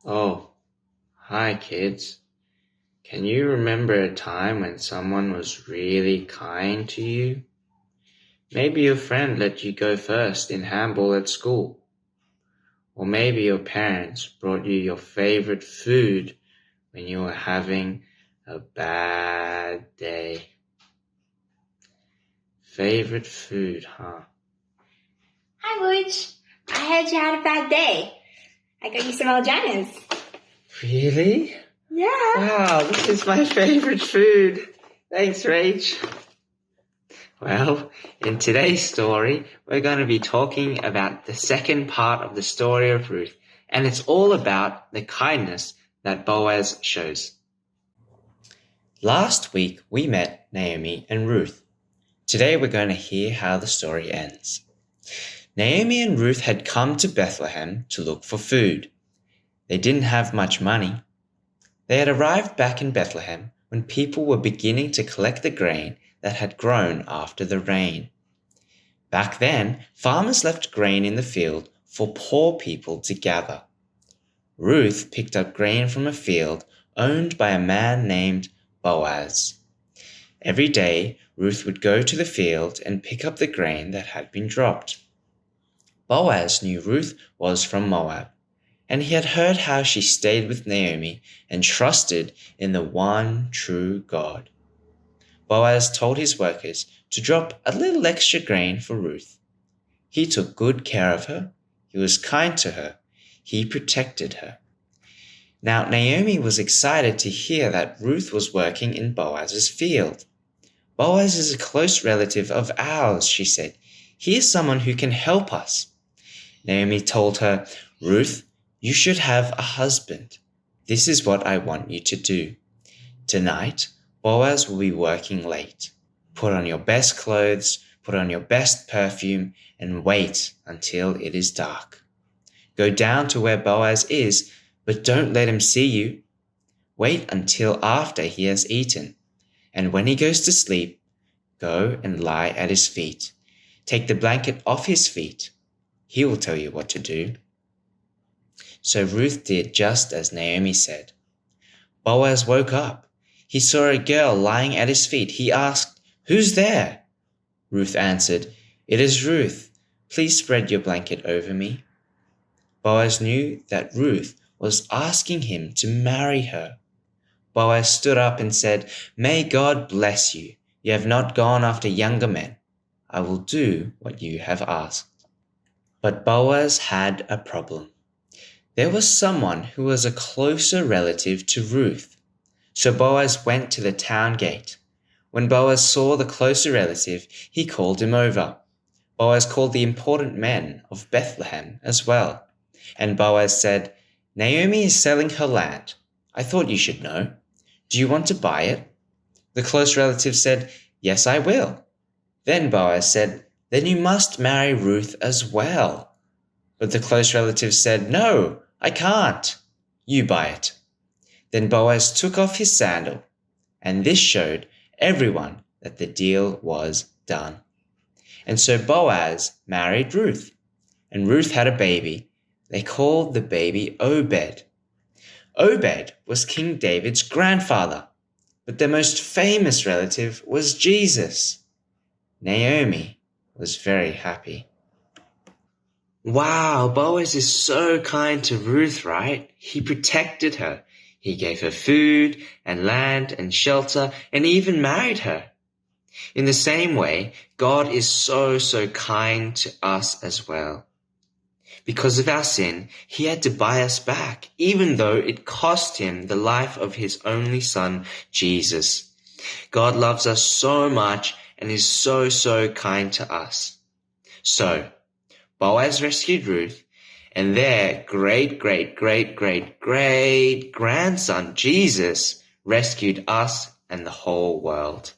Oh, hi kids. Can you remember a time when someone was really kind to you? Maybe your friend let you go first in handball at school. Or maybe your parents brought you your favorite food when you were having a bad day. Favorite food, huh? Hi, Luch. I heard you had a bad day. I got you some Aljanas. Really? Yeah. Wow, this is my favorite food. Thanks, Rach. Well, in today's story, we're going to be talking about the second part of the story of Ruth, and it's all about the kindness that Boaz shows. Last week, we met Naomi and Ruth. Today, we're going to hear how the story ends. Naomi and Ruth had come to Bethlehem to look for food. They didn't have much money. They had arrived back in Bethlehem when people were beginning to collect the grain that had grown after the rain. Back then, farmers left grain in the field for poor people to gather. Ruth picked up grain from a field owned by a man named Boaz. Every day, Ruth would go to the field and pick up the grain that had been dropped. Boaz knew Ruth was from Moab, and he had heard how she stayed with Naomi and trusted in the one true God. Boaz told his workers to drop a little extra grain for Ruth. He took good care of her. He was kind to her. He protected her. Now Naomi was excited to hear that Ruth was working in Boaz's field. Boaz is a close relative of ours, she said. He is someone who can help us. Naomi told her, Ruth, you should have a husband. This is what I want you to do. Tonight, Boaz will be working late. Put on your best clothes, put on your best perfume, and wait until it is dark. Go down to where Boaz is, but don't let him see you. Wait until after he has eaten, and when he goes to sleep, go and lie at his feet. Take the blanket off his feet. He will tell you what to do. So Ruth did just as Naomi said. Boaz woke up. He saw a girl lying at his feet. He asked, Who's there? Ruth answered, It is Ruth. Please spread your blanket over me. Boaz knew that Ruth was asking him to marry her. Boaz stood up and said, May God bless you. You have not gone after younger men. I will do what you have asked. But Boaz had a problem. There was someone who was a closer relative to Ruth. So Boaz went to the town gate. When Boaz saw the closer relative, he called him over. Boaz called the important men of Bethlehem as well. And Boaz said, Naomi is selling her land. I thought you should know. Do you want to buy it? The close relative said, Yes, I will. Then Boaz said, Then you must marry Ruth as well. But the close relative said, No, I can't. You buy it. Then Boaz took off his sandal, and this showed everyone that the deal was done. And so Boaz married Ruth, and Ruth had a baby. They called the baby Obed. Obed was King David's grandfather, but their most famous relative was Jesus. Naomi was very happy. Wow, Boaz is so kind to Ruth, right? He protected her. He gave her food and land and shelter and even married her. In the same way, God is so kind to us as well. Because of our sin, he had to buy us back, even though it cost him the life of his only son, Jesus. God loves us so much and is so kind to us. So, Boaz rescued Ruth, and their great grandson, Jesus, rescued us and the whole world.